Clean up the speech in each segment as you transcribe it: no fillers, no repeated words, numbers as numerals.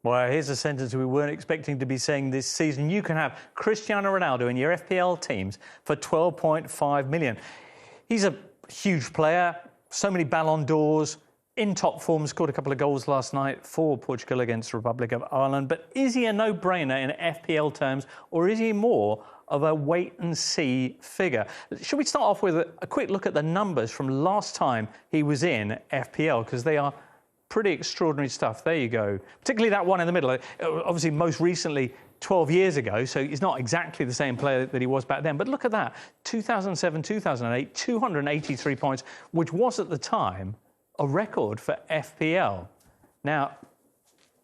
Well, here's a sentence we weren't expecting to be saying this season. You can have Cristiano Ronaldo in your FPL teams for 12.5 million. He's a huge player, so many Ballon d'Ors, in top form, scored a couple of goals last night for Portugal against the Republic of Ireland. But is he a no-brainer in FPL terms, or is he more of a wait-and-see figure? Should we start off with a quick look at the numbers from last time he was in FPL, because they are pretty extraordinary stuff. There you go. Particularly that one in the middle. Obviously, most recently, 12 years ago, so he's not exactly the same player that he was back then. But look at that. 2007, 2008, 283 points, which was at the time a record for FPL. Now,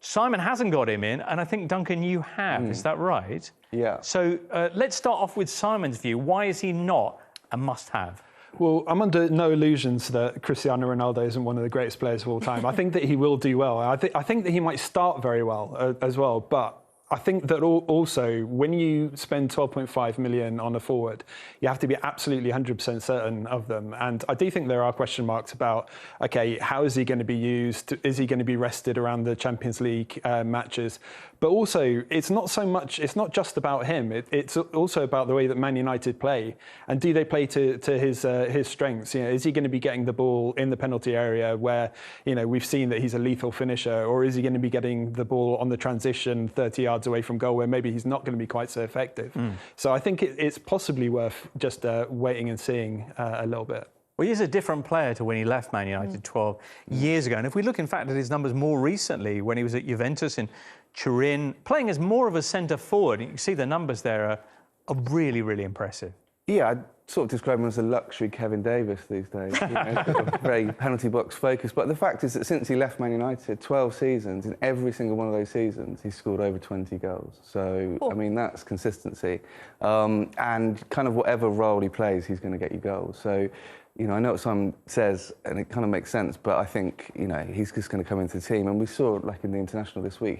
Simon hasn't got him in, and I think, Duncan, you have. Is that right? Yeah. So let's start off with Simon's view. Why is he not a must-have? Well, I'm under no illusions that Cristiano Ronaldo isn't one of the greatest players of all time. I think that he will do well. I think that he might start very well as well, but I think that also, when you spend 12.5 million on a forward, you have to be absolutely 100% certain of them. And I do think there are question marks about, OK, how is he going to be used? Is he going to be rested around the Champions League matches? But also, it's not just about him. It's also about the way that Man United play. And do they play to his strengths? You know, is he going to be getting the ball in the penalty area where, you know, we've seen that he's a lethal finisher? Or is he going to be getting the ball on the transition 30 yards away from goal where maybe he's not going to be quite so effective? So I think it's possibly worth just waiting and seeing a little bit. Well, he's a different player to when he left Man United 12 years ago. And if we look, in fact, at his numbers more recently, when he was at Juventus in Turin, playing as more of a centre forward, you can see the numbers there are really, really impressive. Yeah, I'd sort of describe him as a luxury Kevin Davis these days. You know, sort of very penalty box focused. But the fact is that since he left Man United, 12 seasons, in every single one of those seasons, he's scored over 20 goals. So, I mean, that's consistency. And kind of whatever role he plays, he's going to get you goals. So, you know, I know what Simon says, and it kind of makes sense, but I think, you know, he's just going to come into the team. And we saw, like in the international this week,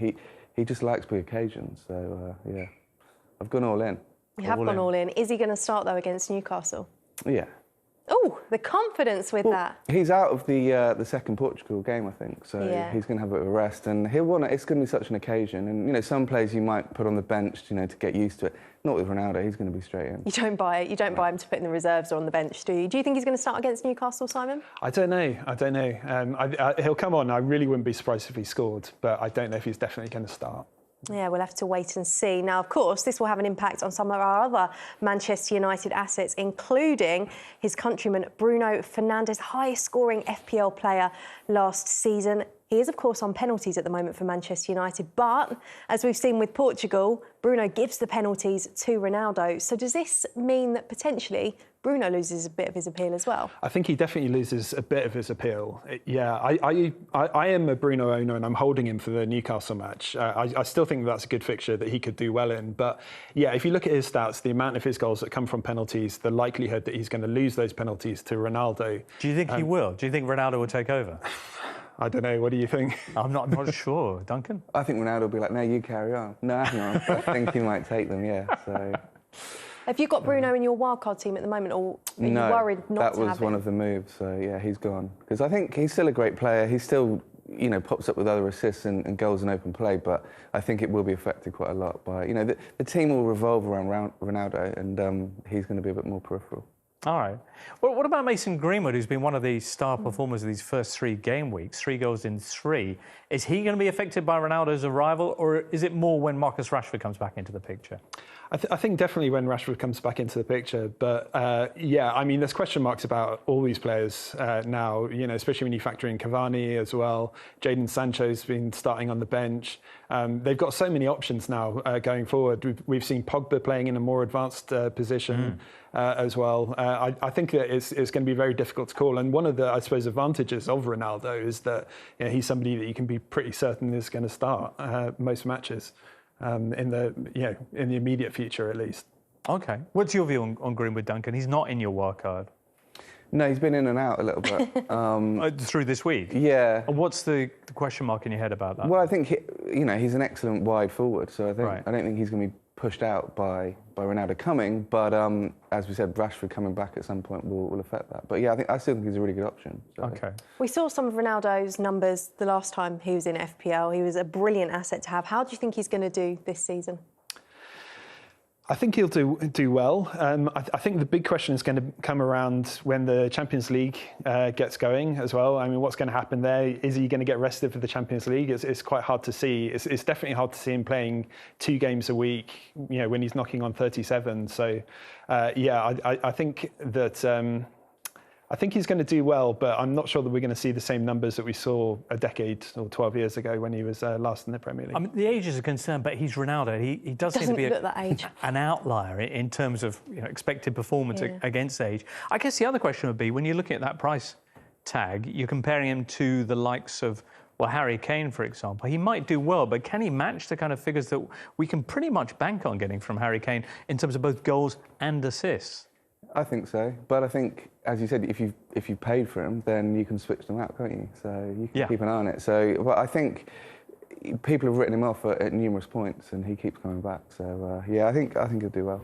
he just likes big occasions. So, yeah, I've gone all in. You have gone all in. Is he going to start, though, against Newcastle? Yeah. Oh, the confidence with that. He's out of the second Portugal game, I think, so he's going to have a bit of a rest, and he'll want it. It's going to be such an occasion, and you know, some players you might put on the bench, you know, to get used to it. Not with Ronaldo; he's going to be straight in. You don't buy it. You don't buy him to put in the reserves or on the bench, do you? Do you think he's going to start against Newcastle, Simon? I don't know. He'll come on. I really wouldn't be surprised if he scored, but I don't know if he's definitely going to start. Yeah, we'll have to wait and see. Now, of course, this will have an impact on some of our other Manchester United assets, including his countryman Bruno Fernandes, highest-scoring FPL player last season. He is, of course, on penalties at the moment for Manchester United, but as we've seen with Portugal, Bruno gives the penalties to Ronaldo. So does this mean that potentially Bruno loses a bit of his appeal as well? I think he definitely loses a bit of his appeal. Yeah, I am a Bruno owner and I'm holding him for the Newcastle match. I still think that's a good fixture that he could do well in. But yeah, if you look at his stats, the amount of his goals that come from penalties, the likelihood that he's going to lose those penalties to Ronaldo. Do you think he will? Do you think Ronaldo will take over? I don't know. What do you think? I'm not sure. Duncan? I think Ronaldo will be like, no, you carry on. No, hang on. I think he might take them, yeah. So. Have you got Bruno in your wildcard team at the moment, or are you worried not to have him? No, that was one of the moves, so yeah, he's gone. Because I think he's still a great player. He still, you know, pops up with other assists and goals in open play, but I think it will be affected quite a lot by, you know, the team will revolve around Ronaldo, and he's going to be a bit more peripheral. All right. Well, what about Mason Greenwood, who's been one of the star performers of these first 3 game weeks, 3 goals in 3? Is he going to be affected by Ronaldo's arrival, or is it more when Marcus Rashford comes back into the picture? I think definitely when Rashford comes back into the picture. But yeah, I mean, there's question marks about all these players now, you know, especially when you factor in Cavani as well. Jadon Sancho's been starting on the bench. They've got so many options now going forward. We've seen Pogba playing in a more advanced position as well. I think that it's going to be very difficult to call. And one of the, I suppose, advantages of Ronaldo is that, you know, he's somebody that you can be pretty certain is going to start most matches. In the immediate future, at least. OK. What's your view on Greenwood, Duncan? He's not in your wild card. No, he's been in and out a little bit. Through this week? Yeah. And what's the question mark in your head about that? Well, I think, you know, he's an excellent wide forward, so I don't think he's going to be pushed out by Ronaldo coming, but as we said, Rashford coming back at some point will affect that. But yeah, I still think he's a really good option. So. Okay. We saw some of Ronaldo's numbers the last time he was in FPL. He was a brilliant asset to have. How do you think he's going to do this season? I think he'll do well. I think the big question is going to come around when the Champions League gets going as well. I mean, what's going to happen there? Is he going to get rested for the Champions League? It's quite hard to see. It's definitely hard to see him playing 2 games a week, when he's knocking on 37. So, I think that... I think he's going to do well, but I'm not sure that we're going to see the same numbers that we saw a decade or 12 years ago when he was last in the Premier League. I mean, the age is a concern, but he's Ronaldo. He does seem to be look that age. an outlier in terms of expected performance against age. I guess the other question would be, when you're looking at that price tag, you're comparing him to the likes of, well, Harry Kane, for example. He might do well, but can he match the kind of figures that we can pretty much bank on getting from Harry Kane in terms of both goals and assists? I think so, but I think, as you said, if you paid for him, then you can switch them out, can't you? So you can keep an eye on it. So, but I think people have written him off at numerous points, and he keeps coming back. So I think he'll do well.